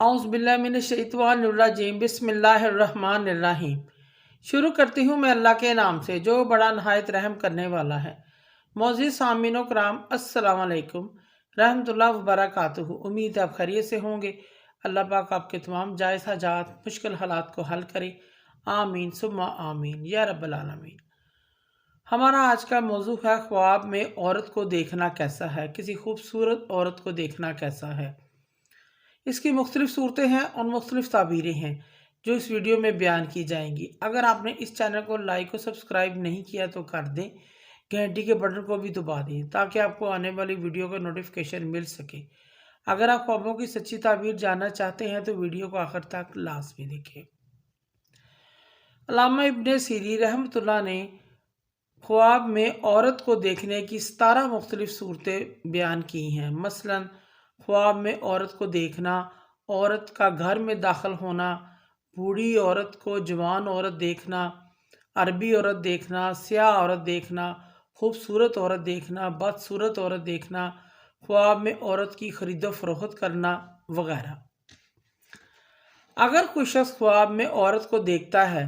औज़ुबिल्लाहिमिनश्शैतानिर्रजीम बिस्मिल्लाहिर्रहमानिर्रहीम। शुरू करती हूँ मैं अल्लाह के नाम से जो बड़ा नहायत रहम करने वाला है। मोअज़्ज़िज़ सामीन कराम, अस्सलाम वालेकुम रहमतुल्लाहि व बरकातुहू। उम्मीद है आप खैरियत से होंगे। अल्लाह पाक आपके तमाम जायज़ हाजात, मुश्किल हालात को हल करे। आमीन सुम्मा आमीन या रब्बल आलमीन। हमारा आज का मौजू है ख्वाब में औरत को देखना कैसा है, किसी खूबसूरत औरत को देखना कैसा है। इसकी मुख्तलिफ सूरतें हैं और मुख्तलिफ ताबीरें हैं जो इस वीडियो में बयान की जाएंगी। अगर आपने इस चैनल को लाइक और सब्सक्राइब नहीं किया तो कर दें, घंटी के बटन को भी दबा दें ताकि आपको आने वाली वीडियो का नोटिफिकेशन मिल सके। अगर आप ख्वाबों की सच्ची ताबीर जानना चाहते हैं तो वीडियो को आखिर तक लाजमी देखें। अल्लामा इब्ने सीरी रहमतुल्लाह ने ख्वाब में औरत को देखने की 17 मुख्तलिफ सूरतें बयान की हैं। मसलन ख्वाब में औरत को देखना, औरत का घर में दाखिल होना, बूढ़ी औरत को जवान औरत देखना, अरबी औरत देखना, स्याह औरत देखना, खूबसूरत औरत देखना, बदसूरत औरत देखना, ख्वाब में औरत की खरीदो फरोख्त करना वगैरह। अगर कोई शख्स ख्वाब में औरत को देखता है,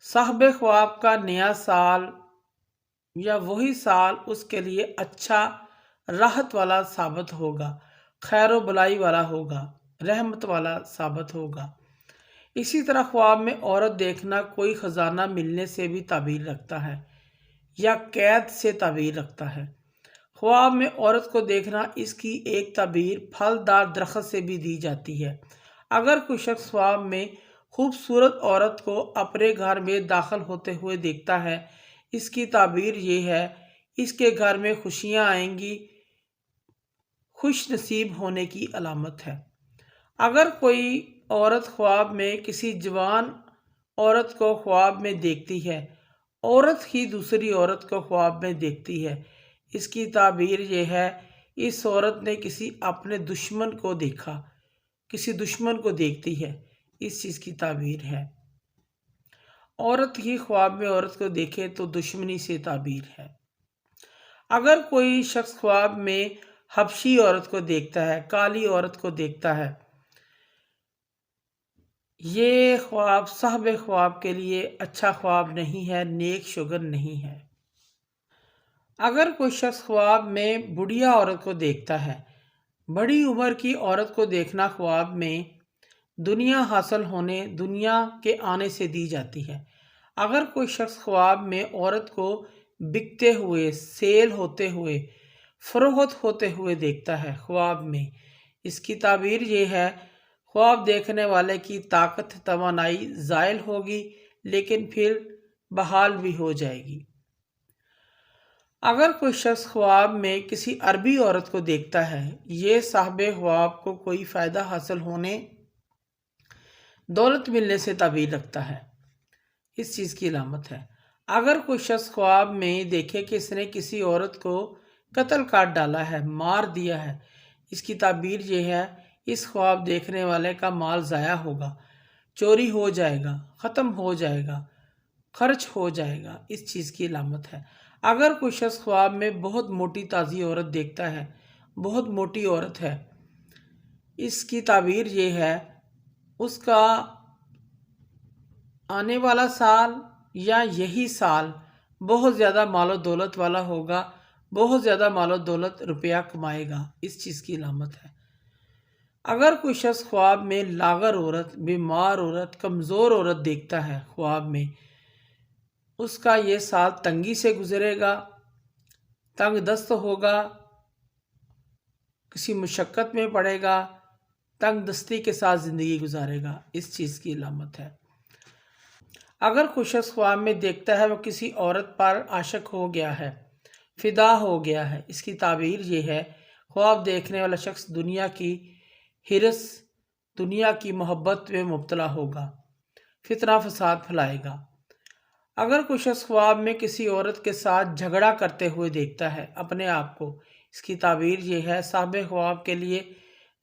साहब ख्वाब का नया साल या वही साल उसके लिए अच्छा राहत वाला साबित होगा, खैर भलाई वाला होगा, रहमत वाला साबित होगा। इसी तरह ख्वाब में औरत देखना कोई ख़जाना मिलने से भी ताबीर रखता है या कैद से ताबीर रखता है। ख्वाब में औरत को देखना इसकी एक ताबीर फलदार दरख्त से भी दी जाती है। अगर कोई शख्स ख्वाब में खूबसूरत औरत को अपने घर में दाखिल होते हुए देखता है, इसकी ताबीर ये है इसके घर में खुशियाँ आएंगी, खुश नसीब होने की अलामत है। अगर कोई औरत ख्वाब में किसी जवान औरत को ख्वाब में देखती है, औरत ही दूसरी औरत को ख्वाब में देखती है, इसकी ताबीर ये है इस औरत ने किसी अपने दुश्मन को देखा, किसी दुश्मन को देखती है, इस चीज़ की ताबीर है। औरत ही ख्वाब में औरत को देखे तो दुश्मनी से ताबीर है। अगर कोई शख्स ख्वाब में हबशी औरत को देखता है, काली औरत को देखता है, ये ख्वाब साहब ख्वाब के लिए अच्छा ख्वाब नहीं है, नेक शुगन नहीं है। अगर कोई शख्स ख्वाब में बुढ़िया औरत को देखता है, बड़ी उम्र की औरत को देखना ख्वाब में दुनिया हासिल होने, दुनिया के आने से दी जाती है। अगर कोई शख्स ख्वाब में औरत को बिकते हुए, सेल होते हुए, फरोख्त होते हुए देखता है ख्वाब में, इसकी ताबीर ये है ख्वाब देखने वाले की ताकत तवानाई ज़ायल होगी लेकिन फिर बहाल भी हो जाएगी। अगर कोई शख्स ख्वाब में किसी अरबी औरत को देखता है, ये साहब ख्वाब को कोई फ़ायदा हासिल होने, दौलत मिलने से ताबीर रखता है, इस चीज़ की अलामत है। अगर कोई शख्स ख्वाब में देखे कि इसने किसी औरत को कत्ल कर डाला है, मार दिया है, इसकी ताबीर ये है इस ख्वाब देखने वाले का माल ज़ाया होगा, चोरी हो जाएगा, ख़त्म हो जाएगा, खर्च हो जाएगा, इस चीज़ की अलामत है। अगर कोई शख्स ख्वाब में बहुत मोटी ताज़ी औरत देखता है, बहुत मोटी औरत है, इसकी ताबीर ये है उसका आने वाला साल या यही साल बहुत ज़्यादा मालो दौलत वाला होगा, बहुत ज़्यादा मालो दौलत रुपया कमाएगा, इस चीज़ की अलामत है। अगर कोई शख्स ख्वाब में लागर औरत, बीमार औरत, कमज़ोर औरत देखता है ख्वाब में, उसका ये साल तंगी से गुजरेगा, तंग दस्त होगा, किसी मुशक्क़त में पड़ेगा, तंग दस्ती के साथ ज़िंदगी गुजारेगा, इस चीज़ की अलामत है। अगर कोई शख्स ख्वाब में देखता है वो किसी औरत पर आशिक हो गया है, फ़िदा हो गया है, इसकी ताबीर ये है ख्वाब देखने वाला शख्स दुनिया की हिरस, दुनिया की मोहब्बत में मुब्तला होगा, फितना फसाद फैलाएगा। अगर कोई शख्स ख्वाब में किसी औरत के साथ झगड़ा करते हुए देखता है अपने आप को, इसकी ताबीर ये है साहब ख्वाब के लिए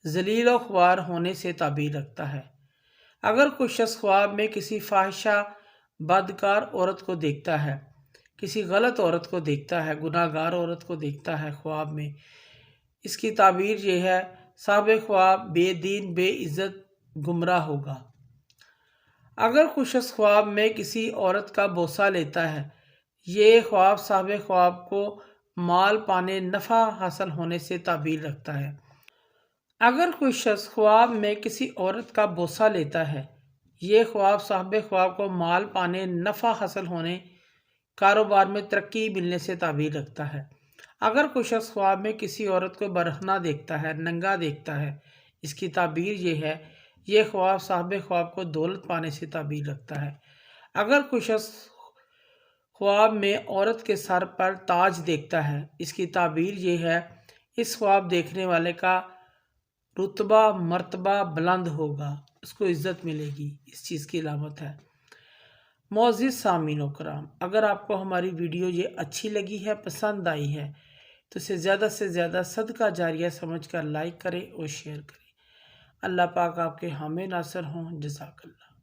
जलील व ख्वार होने से ताबीर रखता है। अगर कोई शख्स ख्वाब में किसी फाहिशा बदकार औरत को देखता है, किसी गलत औरत को देखता है, गुनाहगार औरत को देखता है ख्वाब में, इसकी ताबीर ये है صاحب خواب بے دین بے عزت گمراہ ہوگا۔ اگر کوئی شخص خواب میں کسی عورت کا بوسہ لیتا ہے، یہ خواب صاحب خواب کو مال پانے نفع حاصل ہونے سے تعبیر رکھتا ہے۔ اگر کوئی شخص خواب میں کسی عورت کا بوسہ لیتا ہے، یہ خواب صاحب خواب کو مال پانے نفع حاصل ہونے کاروبار میں ترقی ملنے سے تعبیر رکھتا ہے۔ اگر کوئی شخص خواب میں کسی عورت کو برہنہ دیکھتا ہے، ننگا دیکھتا ہے، اس کی تعبیر یہ ہے، یہ خواب صاحب خواب کو دولت پانے سے تعبیر رکھتا ہے۔ اگر کوئی شخص خواب میں عورت کے سر پر تاج دیکھتا ہے، اس کی تعبیر یہ ہے، اس خواب دیکھنے والے کا رتبہ مرتبہ بلند ہوگا، اس کو عزت ملے گی، اس چیز کی علامت ہے۔ معزز سامعین و کرام، اگر آپ کو ہماری ویڈیو یہ اچھی لگی ہے، پسند آئی ہے، تو اسے زیادہ سے زیادہ صدقہ جاریہ سمجھ کر لائک کریں اور شیئر کریں۔ اللہ پاک آپ کے حامی ناصر ہوں۔ جزاک اللہ۔